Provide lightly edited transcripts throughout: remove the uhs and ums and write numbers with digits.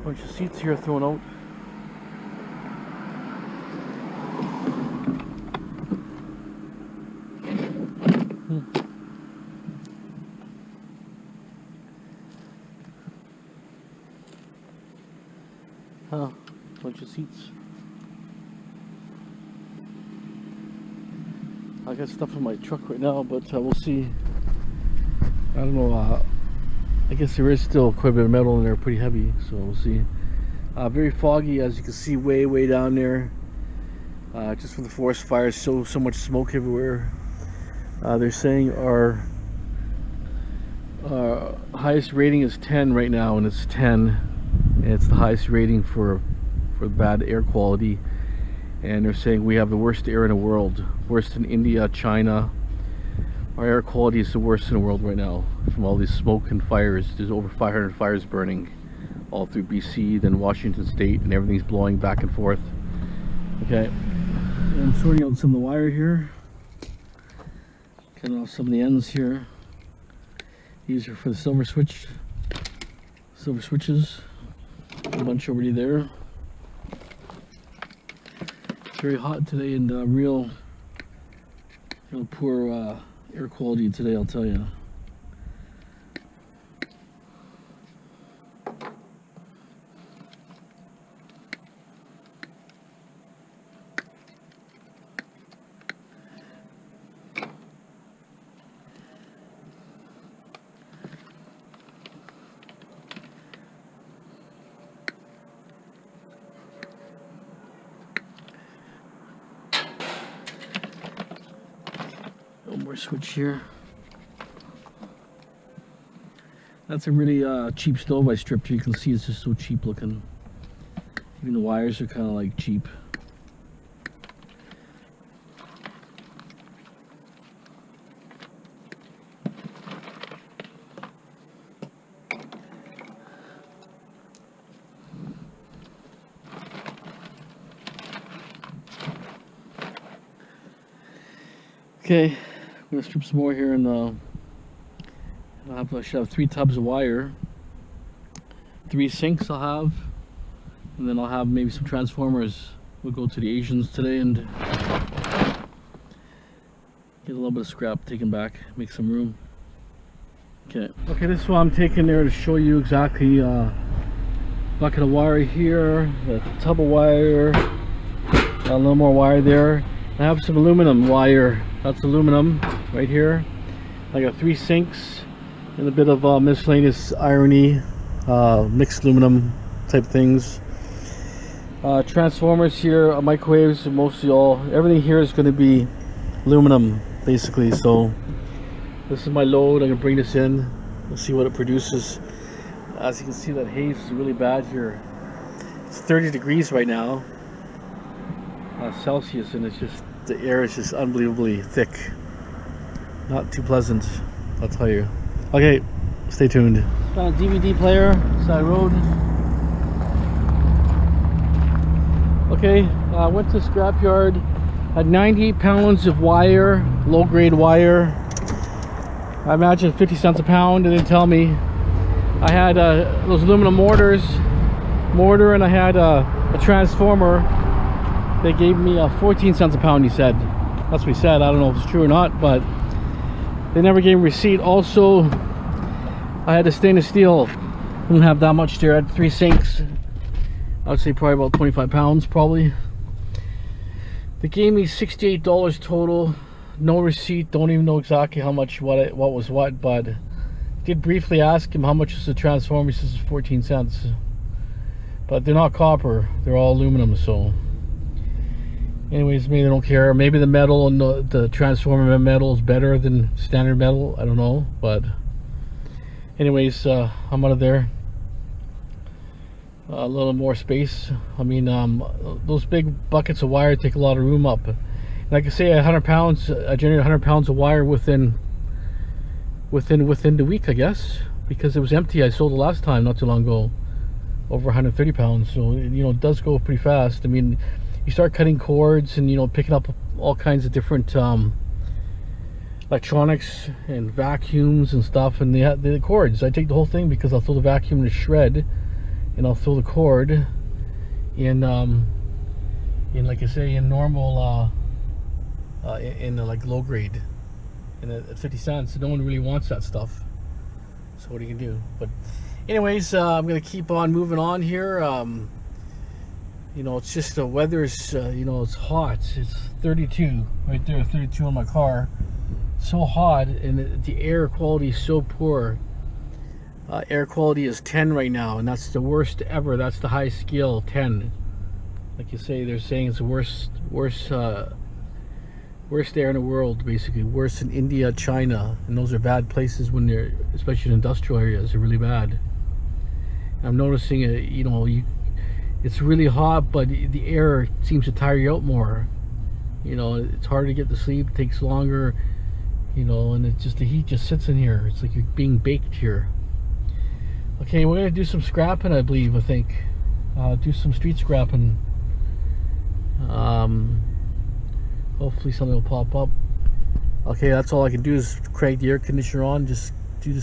Bunch of seats here thrown out. Huh, bunch of seats. I got stuff in my truck right now, but we'll see. I don't know, I guess there is still quite a bit of metal in there, pretty heavy, so we'll see. Very foggy, as you can see, way down there. Just from the forest fires, so much smoke everywhere. They're saying our highest rating is 10 right now, and it's 10. And it's the highest rating for bad air quality. And they're saying we have the worst air in the world, worse than India, China. Our air quality is the worst in the world right now from all these smoke and fires. There's over 500 fires burning all through BC, then Washington State, and everything's blowing back and forth. Okay, and I'm sorting out some of the wire here, cutting off some of the ends here. These are for the silver switches. A bunch already there. It's very hot today, and real poor air quality today, I'll tell you. One more switch here. That's a really cheap stove I stripped. You can see it's just so cheap looking. Even the wires are kind of like cheap. Okay, I'm gonna strip some more here, and I should have 3 tubs of wire, 3 sinks I'll have, and then I'll have maybe some transformers. We'll go to the Asians today and get a little bit of scrap taken back, make some room. Okay, this is what I'm taking there to show you exactly. Bucket of wire here, a tub of wire, got a little more wire there. I have some aluminum wire. That's aluminum right here. I got 3 sinks and a bit of miscellaneous irony, mixed aluminum type things. Transformers here, microwaves, mostly everything here is going to be aluminum basically. So this is my load. I'm going to bring this in. We'll see what it produces. As you can see, that haze is really bad here. It's 30 degrees right now, Celsius, and it's just, the air is just unbelievably thick. Not too pleasant, I'll tell you. Okay, stay tuned. Found a DVD player, side road. Okay, I went to the scrapyard. Had 98 pounds of wire, low grade wire. I imagine 50 cents a pound. They didn't tell me. I had those aluminum mortar, and I had a transformer. They gave me 14 cents a pound, he said. That's what he said. I don't know if it's true or not, but they never gave me a receipt. Also, I had the stainless steel. I didn't have that much there. I had 3 sinks. I would say probably about 25 pounds, probably. They gave me $68 total. No receipt. Don't even know exactly how much, what was what, but did briefly ask him how much is the transformer. He says 14 cents. But they're not copper. They're all aluminum, so... Anyways, maybe they don't care. Maybe the metal and the transformer metal is better than standard metal. I don't know, but anyways, I'm out of there. A little more space. I mean, those big buckets of wire take a lot of room up. And like I say, 100 pounds. I generated 100 pounds of wire within the week, I guess, because it was empty. I sold it last time, not too long ago, over 130 pounds. So you know, it does go pretty fast. I mean, you start cutting cords and, you know, picking up all kinds of different electronics and vacuums and stuff, and the cords. I take the whole thing because I'll throw the vacuum in a shred and I'll throw the cord in like I say, in normal in like low grade, and at 50 cents. No one really wants that stuff, so what are you gonna do? But anyways, I'm gonna keep on moving on here. You know, it's just the weather's you know, it's hot. It's 32 right there, 32 on my car. So hot, and the air quality is so poor. Air quality is 10 right now, and that's the worst ever. That's the high scale, 10. Like you say, they're saying it's the worst air in the world, basically. Worse than India, China, and those are bad places when they're, especially in industrial areas, they're really bad. I'm noticing it, you know, it's really hot, but the air seems to tire you out more. You know, it's harder to get to sleep, it takes longer, you know, and it's just, the heat just sits in here. It's like you're being baked here. Okay, we're gonna do some scrapping, I think. Do some street scrapping. Hopefully something will pop up. Okay, that's all I can do is crank the air conditioner on, just do the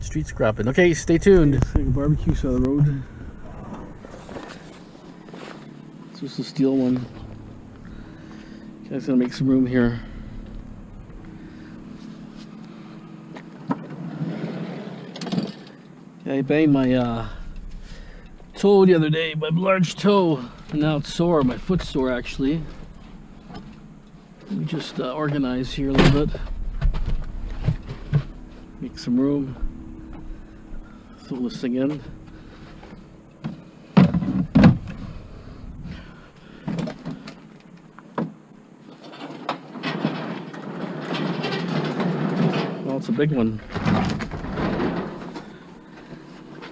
street scrapping. Okay, stay tuned. Let's take a barbecue side of the road. It's just a steel one. Okay, it's gonna make some room here. I banged my toe the other day, my large toe, and now it's sore. My foot's sore, actually. Let me just organize here a little bit. Make some room. Throw this thing in. Well, it's a big one.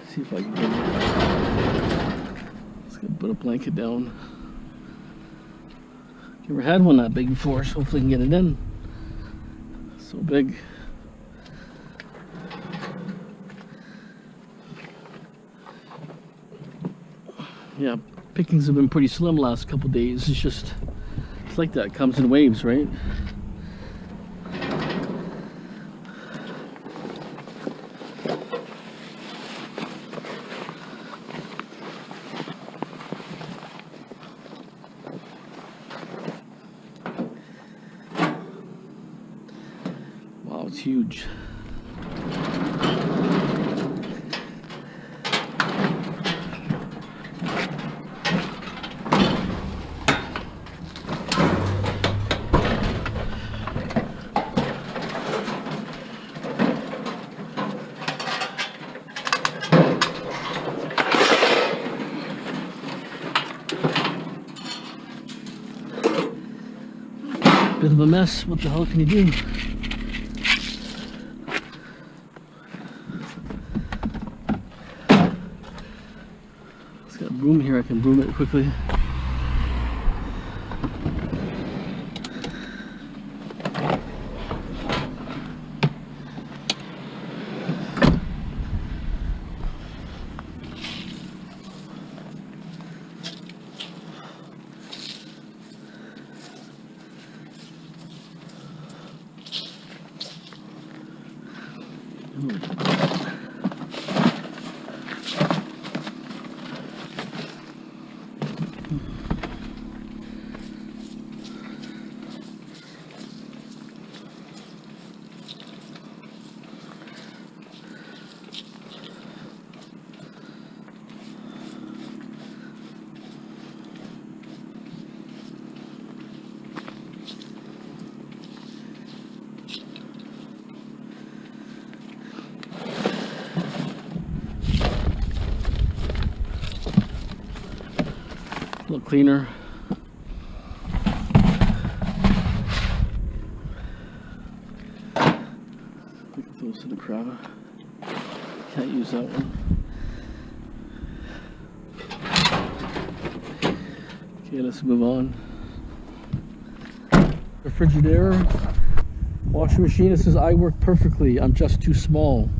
See if I can get it. Just gonna put a blanket down. Never had one that big before, so hopefully I can get it in. So big. Yeah, pickings have been pretty slim last couple days. It's like that. It comes in waves, right? Wow, it's huge. Bit of a mess. What the hell can you do? It's got a broom here. I can broom it quickly. A little cleaner. We can throw this in the crowd. Can't use that one. Okay, let's move on. Refrigerator, washing machine. It says I work perfectly. I'm just too small.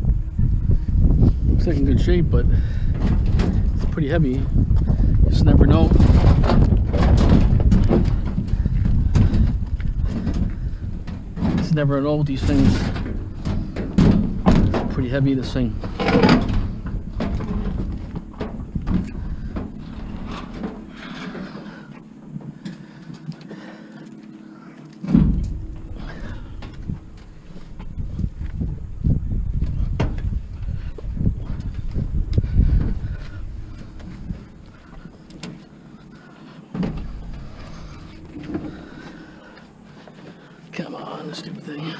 Looks like in good shape, but it's pretty heavy. Just never know. Just never know with these things. It's pretty heavy, this thing. on this stupid thing.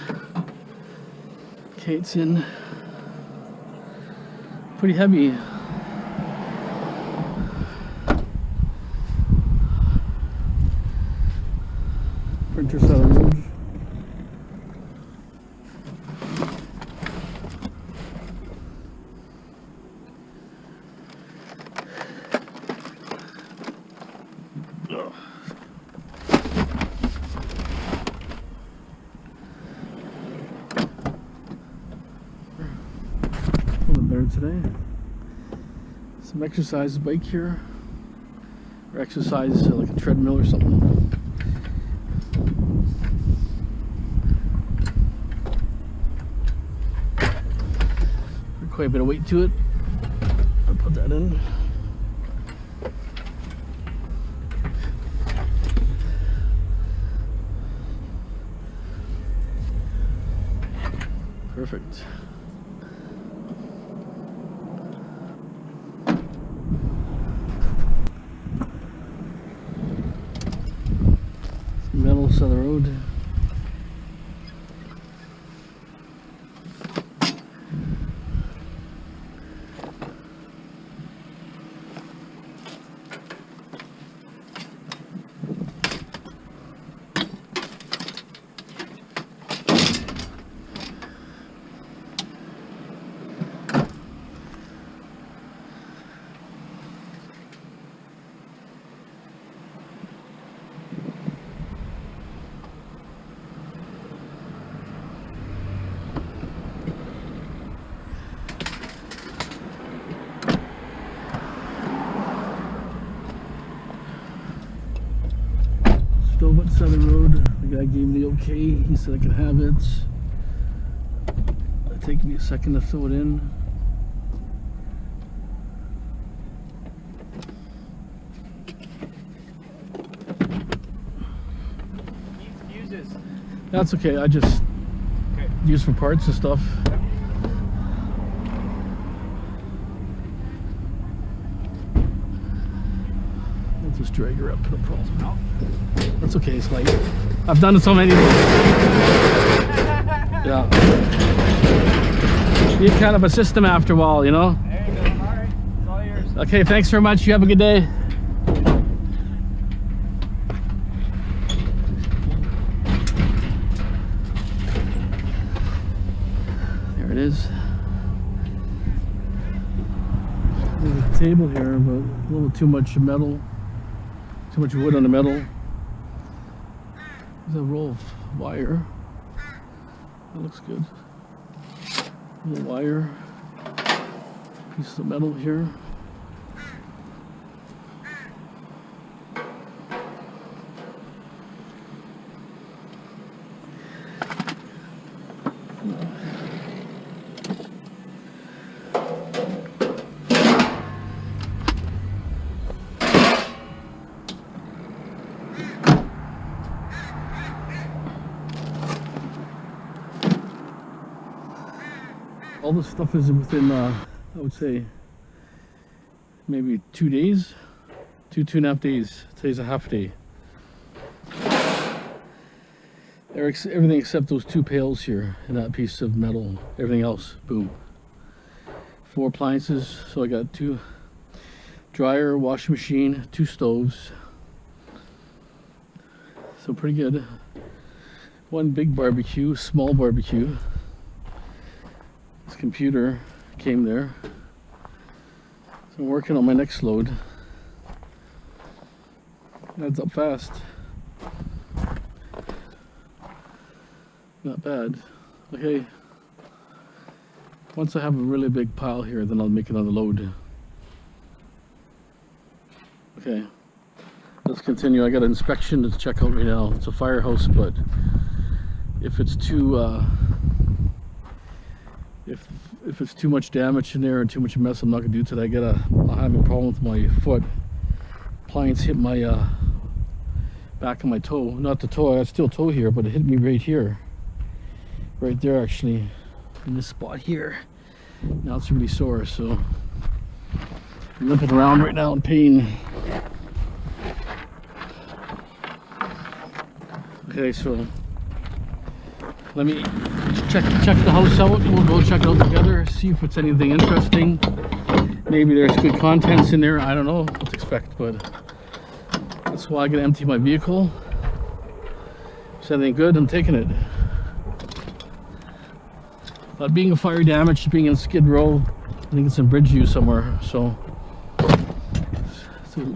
Okay, it's in. Pretty heavy. Printer Southern Road. Better today. Some exercise bike here, or exercise like a treadmill or something. Quite a bit of weight to it. I'll put that in. Perfect. Metal side of the road. Still went Southern Road. The guy gave me the okay. He said I could have it. It'll take me a second to throw it in. Fuses. That's okay. I just use for parts and stuff. I'll just drag her up. No problem. That's okay. It's like I've done it so many. Yeah. Need kind of a system after a while, you know. There you go. All right. It's all yours. Okay. Thanks very much. You have a good day. There it is. There's a table here, but a little too much metal. Too much wood on the metal. There's a roll of wire. That looks good. A little wire. Piece of metal here. All this stuff is within, I would say, maybe 2 days, two and a half days. Today's a half day. Everything except those 2 pails here and that piece of metal. Everything else, boom. 4 appliances. So I got 2 dryer, washing machine, 2 stoves. So pretty good. 1 big barbecue, small barbecue. This computer came there. So I'm working on my next load. Adds up fast. Not bad. Okay. Once I have a really big pile here, then I'll make another load. Okay. Let's continue. I got an inspection to check out right now. It's a firehouse, but if it's too if it's too much damage in there and too much mess, I'm not gonna do today. I'll have a problem with my foot. Appliance hit my back of my toe. Not the toe, I got still toe here, but it hit me right here. Right there actually. In this spot here. Now it's really sore, so I'm limping around right now in pain. Okay, so let me check the house out. We'll go check it out together, see if it's anything interesting. Maybe there's good contents in there. I don't know what to expect, but that's why I gotta empty my vehicle. If it's anything good, I'm taking it. But being a fire damage, being in Skid Row, I think it's in Bridgeview somewhere, so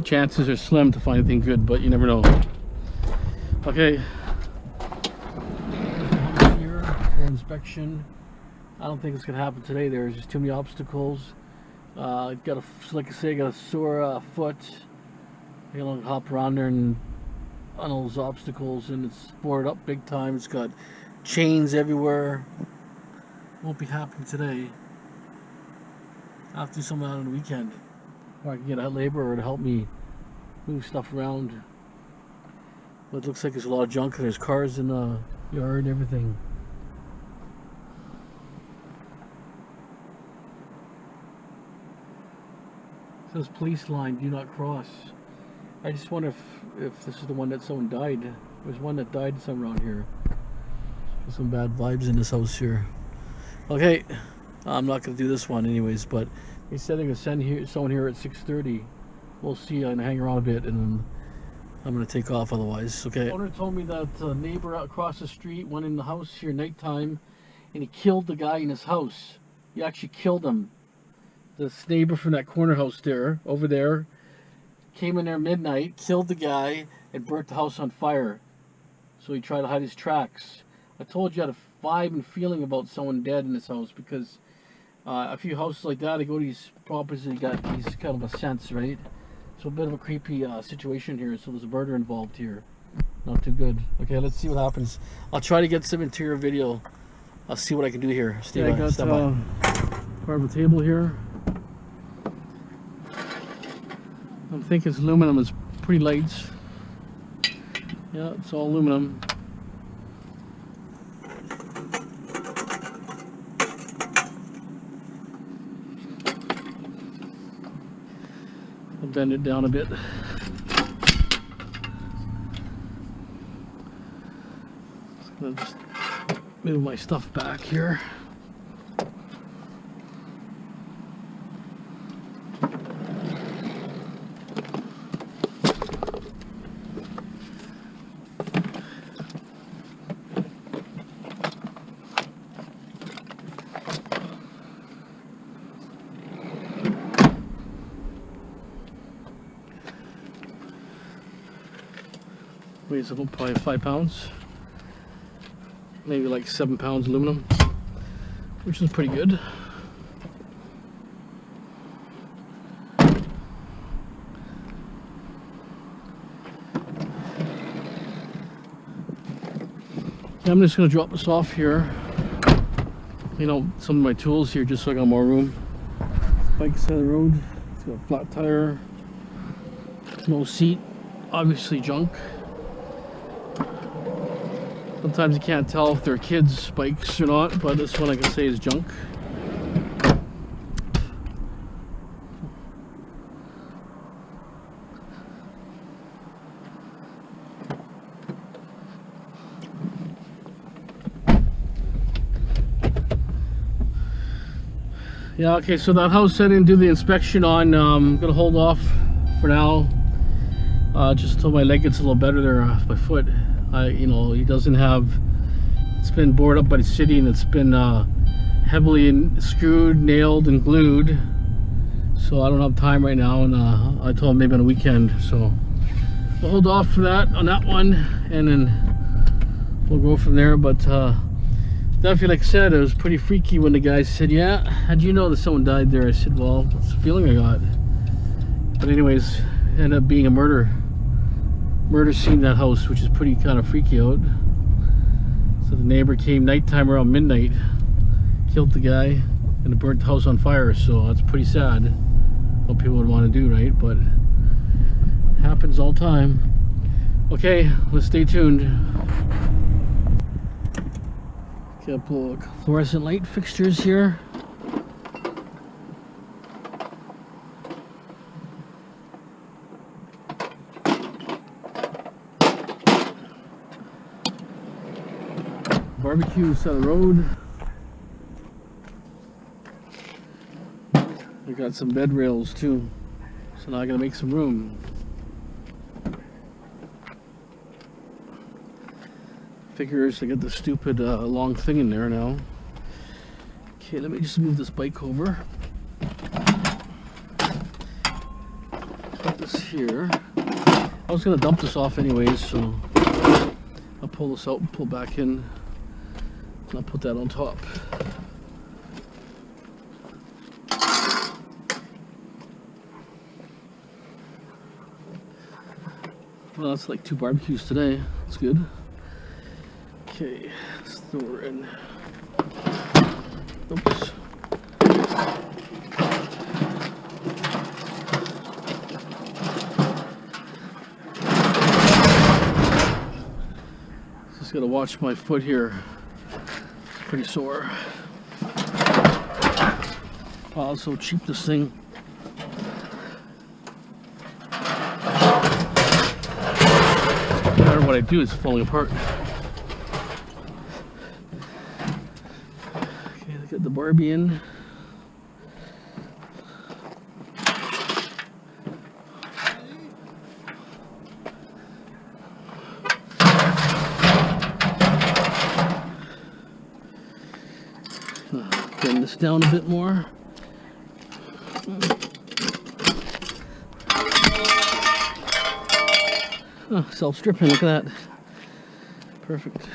chances are slim to find anything good, but you never know. Okay. Here for inspection. I don't think it's gonna happen today. There's just too many obstacles. Got a, like I say, got a sore foot. I gotta hop around there and on all those obstacles, and it's boarded up big time. It's got chains everywhere. Won't be happening today. I'll have to do something out on the weekend, or I can get a laborer to help me move stuff around. But it looks like there's a lot of junk. There's cars in the yard and everything. It says police line, do not cross. I just wonder if this is the one that someone died. There's one that died somewhere around here. There's some bad vibes in this house here. Okay, I'm not going to do this one anyways, but they said they're going to send someone here at 6:30. We'll see. I'm going to hang around a bit and then I'm going to take off otherwise. Okay. The owner told me that a neighbor across the street went in the house here nighttime and he killed the guy in his house. He actually killed him. This neighbor from that corner house there, over there, came in there midnight, killed the guy, and burnt the house on fire. So he tried to hide his tracks. I told you I had a vibe and feeling about someone dead in this house, because a few houses like that, I go to these properties and you got these kind of a sense, right? So a bit of a creepy situation here. So there's a murder involved here. Not too good. Okay, let's see what happens. I'll try to get some interior video. I'll see what I can do here. Stay by. I got part of the table here. I think it's aluminum. It's pretty light. Yeah, it's all aluminum. I'll bend it down a bit. I'm just move my stuff back here. Weighs about probably 5 pounds, maybe like 7 pounds aluminum, which is pretty good. Yeah, I'm just going to drop this off here, you know, some of my tools here, just so I got more room. Bike side of the road, it's got a flat tire, no seat, obviously junk. Sometimes you can't tell if they're kids' bikes or not, but this one I can say is junk. Yeah, okay, so that house I didn't do the inspection on. I'm gonna hold off for now, just until my leg gets a little better there, my foot. You know, he doesn't have, it's been boarded up by the city and it's been heavily screwed, nailed, and glued. So I don't have time right now, and I told him maybe on a weekend. So we'll hold off for that on that one, and then we'll go from there. But definitely, like I said, it was pretty freaky when the guy said, "Yeah, how'd you know that someone died there?" I said, "Well, that's the feeling I got." But anyways, it ended up being a murder scene in that house, which is pretty kind of freaky out. So the neighbor came nighttime around midnight, killed the guy, and it burnt the house on fire. So that's pretty sad. What people would want to do, right? But it happens all the time. Okay, let's stay tuned. Got a couple fluorescent light fixtures here. barbecue side of the road. We got some bed rails too, so now I gotta make some room. Figures to get the stupid long thing in there now. Okay, let me just move this bike over. Put this here. I was gonna dump this off anyways, so I'll pull this out and pull back in, and I'll put that on top. Well, that's like 2 barbecues today. That's good. Okay, let's throw her in. Oops. Just gotta watch my foot here. It's pretty sore. Wow, it's so cheap, this thing. No matter what I do, it's falling apart. Okay, let's get the Barbie in. Bend this down a bit more. Oh, self-stripping, look at that. Perfect.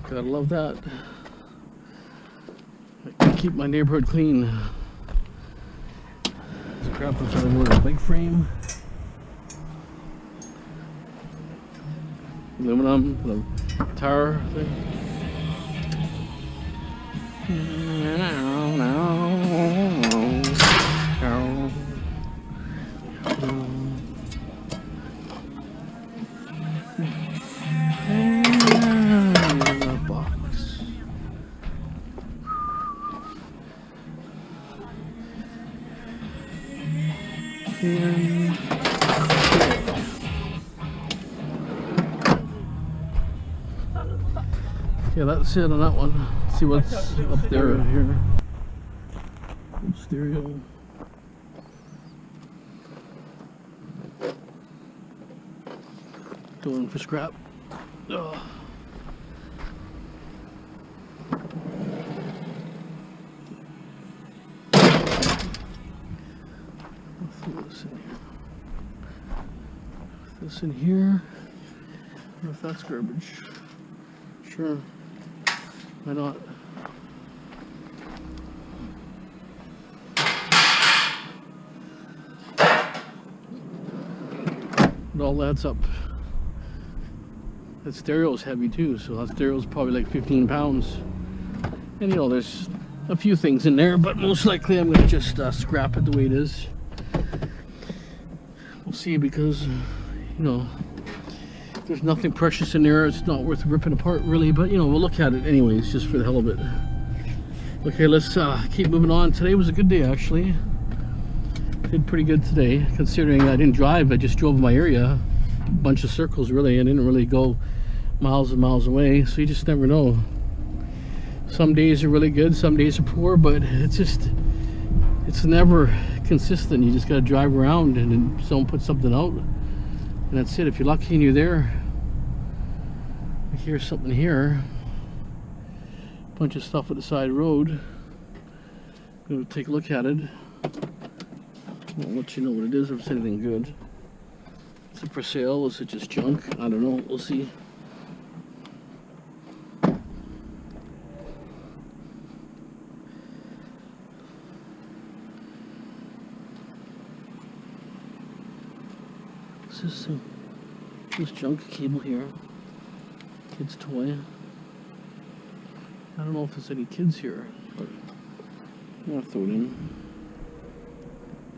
Gotta love that. I can keep my neighborhood clean. This crap looks like more than a big frame. Aluminum, the tower thing. Box. Yeah, that's it on that one. Let's see what's up there here. Stereo. Going for scrap. Ugh. Throw this in here. Put this in here. I wonder if that's garbage. Sure. Why not? It all adds up. That stereo is heavy too, so that stereo is probably like 15 pounds. And you know, there's a few things in there, but most likely I'm going to just scrap it the way it is. We'll see, because, you know, there's nothing precious in there. It's not worth ripping apart really, but you know, we'll look at it anyways, just for the hell of it. Okay, let's keep moving on. Today was a good day, actually. Did pretty good today, considering I didn't drive. I just drove my area, a bunch of circles really. I didn't really go miles and miles away, so you just never know. Some days are really good, some days are poor, but it's never consistent. You just gotta drive around and then someone puts something out, and that's it. If you're lucky and you're there. Here's something here. Bunch of stuff at the side road. Gonna take a look at it. I'll let you know what it is, if it's anything good. Is it for sale? Is it just junk? I don't know. We'll see. What's this thing? This junk cable here. Kid's toy. I don't know if there's any kids here, but I'm gonna throw it in.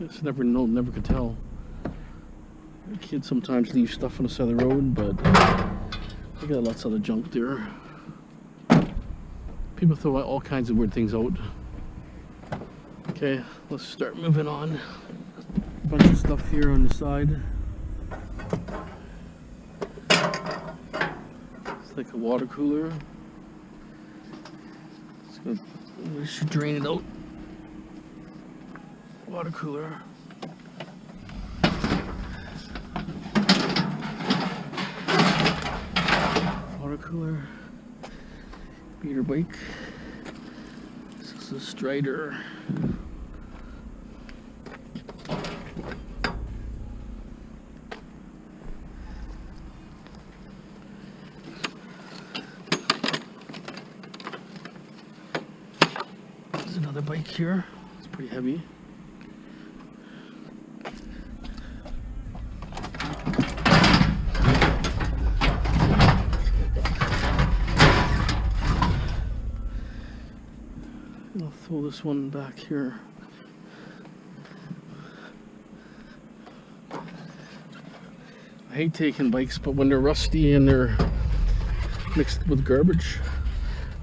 Just never know, never could tell. Kids sometimes leave stuff on the side of the road, but I got lots of other junk there. People throw all kinds of weird things out. Okay, let's start moving on. A bunch of stuff here on the side. It's like a water cooler. We should drain it out. Water cooler. Water cooler. Beater bike. This is a Strider. There's another bike here. It's pretty heavy. I'll throw this one back here. I hate taking bikes, but when they're rusty and they're mixed with garbage,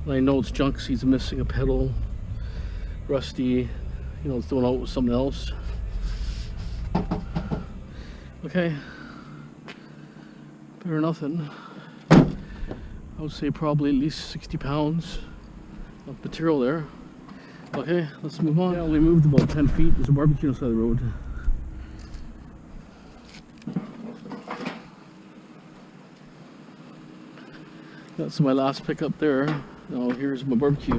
and I know it's junk, 'cause he's missing a pedal, rusty, you know, it's thrown out with something else. Okay, better than nothing. I would say probably at least 60 pounds of material there. Okay, let's move on. Yeah, we moved about 10 feet. There's a barbecue on the side of the road. That's my last pickup there. Now here's my barbecue.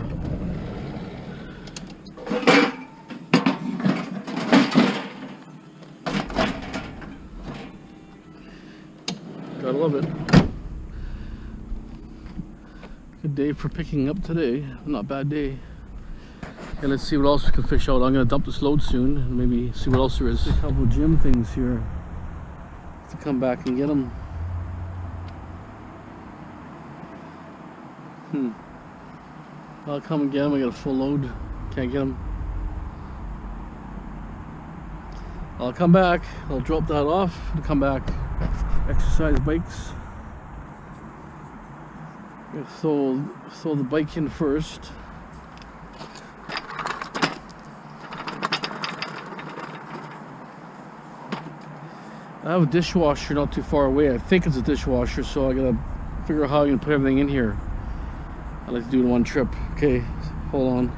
Gotta love it. Good day for picking up today. Not a bad day. Okay, let's see what else we can fish out. I'm gonna dump this load soon and maybe see what else there is. A couple of gym things here to come back and get them. I'll come and get them. I got a full load. Can't get them. I'll come back. I'll drop that off and come back. Exercise bikes. I'm gonna throw the bike in first. I have a dishwasher not too far away. I think it's a dishwasher, so I gotta figure out how I'm gonna put everything in here. I like to do it in one trip. Okay, hold on.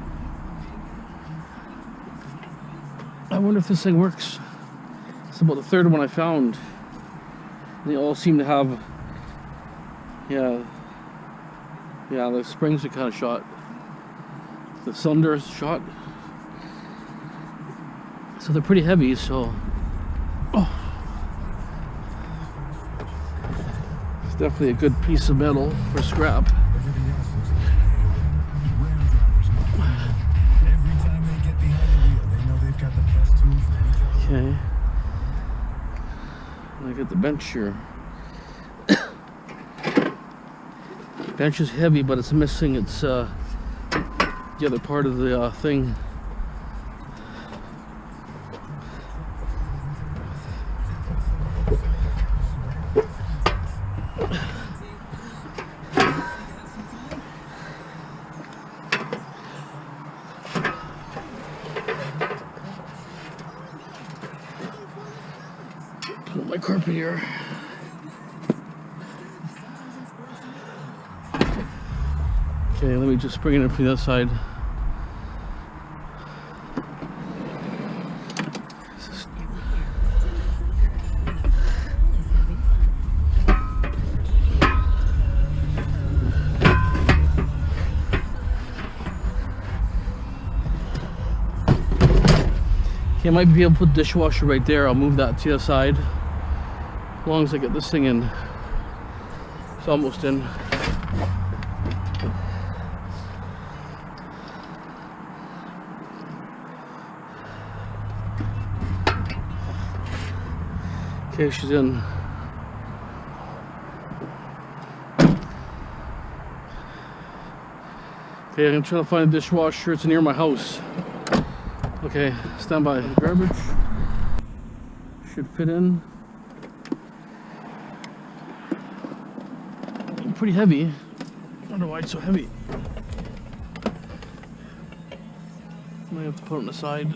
I wonder if this thing works. It's about the third one I found. They all seem to have, yeah, the springs are kind of shot. The cylinder is shot. So they're pretty heavy, so. Oh. It's definitely a good piece of metal for scrap. Okay. I got the bench here. Bench is heavy, but it's missing its the other part of the thing. Put my carpet here. Okay, let me just bring it in from the other side. Okay, I might be able to put the dishwasher right there. I'll move that to the other side. As long as I get this thing in. It's almost in. Okay, she's in. Okay, I'm trying to find a dishwasher. It's near my house. Okay, stand by. The garbage should fit in. Pretty heavy. I wonder why it's so heavy. I have to put it on the side.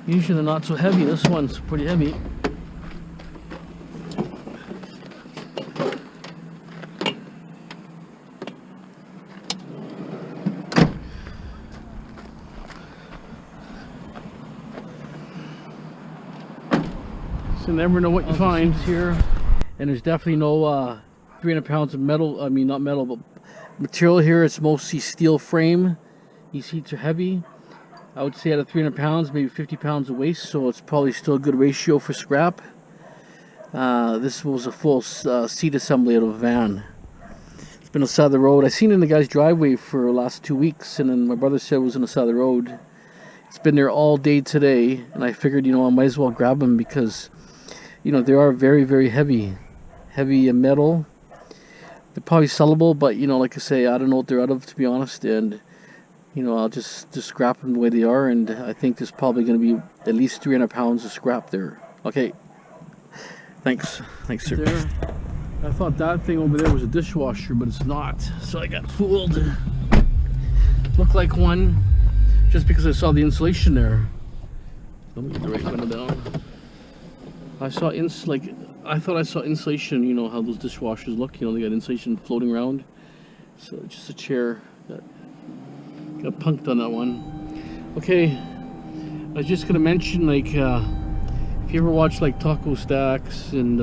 Usually they're not so heavy. This one's pretty heavy. So you never know what you find here. And there's definitely no 300 pounds of metal, I mean not metal, but material here. It's mostly steel frame. These seats are heavy. I would say out of 300 pounds, maybe 50 pounds of waste, so it's probably still a good ratio for scrap. This was a full seat assembly out of a van. It's been on the side of the road. I seen it in the guy's driveway for the last 2 weeks, and then my brother said it was on the side of the road. It's been there all day today, and I figured, you know, I might as well grab them because, you know, they are very, very heavy metal. They're probably sellable, but, you know, like I say, I don't know what they're out of, to be honest, and you know, I'll just scrap them the way they are, and I think there's probably going to be at least 300 pounds of scrap there. Okay. Thanks, sir. There. I thought that thing over there was a dishwasher, but it's not. So I got fooled. Looked like one, just because I saw the insulation there. Let me get the right window down. I thought I saw insulation. You know how those dishwashers look. You know, they got insulation floating around. So just a chair. Got punked on that one. Okay, I was just gonna mention, like, if you ever watch like Taco Stacks and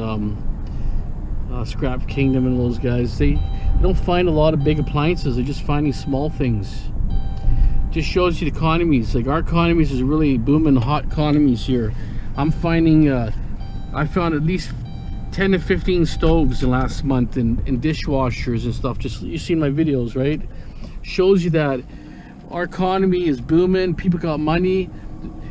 Scrap Kingdom and those guys, they don't find a lot of big appliances. They're just finding small things. Just shows you the economies. Like, our economies is really booming, hot economies here. I'm finding I found at least 10 to 15 stoves in the last month, and dishwashers and stuff. Just, you've seen my videos, right? Shows you that our economy is booming. People got money.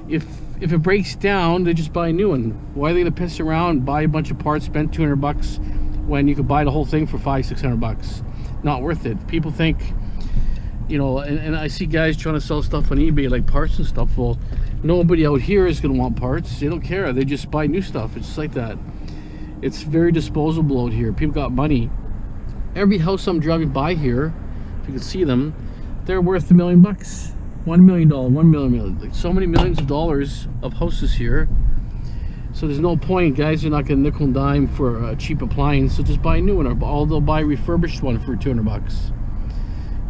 If it breaks down, they just buy a new one. Why are they gonna piss around, buy a bunch of parts, spend 200 bucks when you could buy the whole thing for 500-600 bucks? Not worth it. People think, you know, and I see guys trying to sell stuff on eBay, like parts and stuff. Well, nobody out here is gonna want parts. They don't care. They just buy new stuff. It's just like that. It's very disposable out here. People got money. Every house I'm driving by here, if you can see them, they're worth $1 million bucks. $1 million, $1 million, like so many millions of dollars of houses here. So there's no point. Guys are not gonna nickel and dime for a cheap appliance, so just buy a new one, or they'll buy a refurbished one for 200 bucks.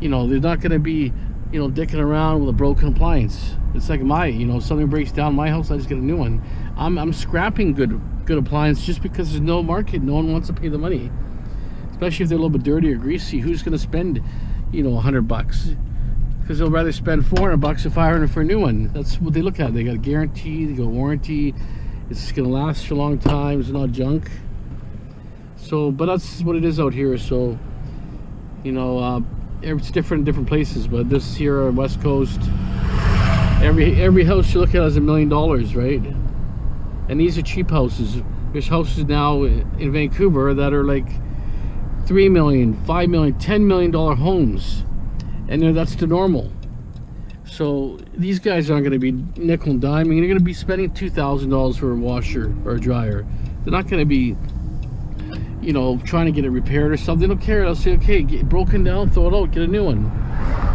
You know, they're not gonna be, you know, dicking around with a broken appliance. It's like you know, if something breaks down in my house, I just get a new one. I'm scrapping good appliance just because there's no market. No one wants to pay the money, especially if they're a little bit dirty or greasy. Who's gonna spend, you know, 100 bucks? Because they'll rather spend 400 bucks or 500 for a new one. That's what they look at. They got a guarantee, they got a warranty. It's gonna last for a long time. It's not junk. So, but that's what it is out here. So, you know, it's different in different places. But this here on West Coast, every house you look at is $1 million, right? And these are cheap houses. There's houses now in Vancouver that are like $3 million, $5 million, $10 million homes. And that's the normal. So these guys aren't going to be nickel and diming. They're going to be spending $2,000 for a washer or a dryer. They're not going to be, you know, trying to get it repaired or something. They don't care. They'll say, okay, get it broken down, throw it out, get a new one.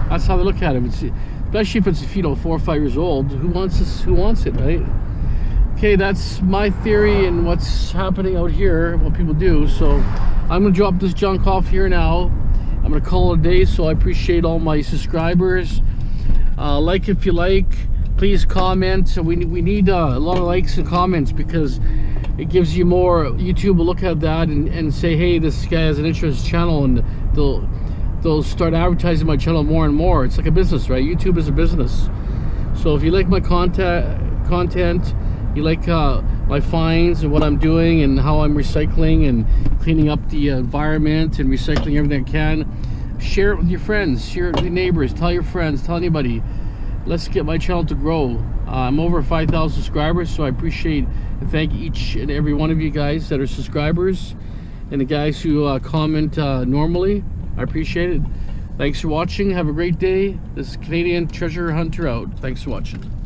That's how they look at it. Especially if it's, you know, 4 or 5 years old. Who wants this? Who wants it, right? Okay, that's my theory and what's happening out here, what people do. So I'm going to drop this junk off here now. I'm gonna call it a day. So I appreciate all my subscribers. Like if you like, please comment. So we need a lot of likes and comments, because it gives you more. YouTube will look at that and say, hey, this guy has an interest channel, and they'll start advertising my channel more and more. It's like a business, right? YouTube is a business. So if you like my content, you like my finds and what I'm doing and how I'm recycling and cleaning up the environment and recycling everything I can, share it with your friends, share it with your neighbors, tell your friends, tell anybody. Let's get my channel to grow. I'm over 5,000 subscribers, so I appreciate and thank each and every one of you guys that are subscribers, and the guys who comment normally. I appreciate it. Thanks for watching. Have a great day. This is Canadian Treasure Hunter out. Thanks for watching.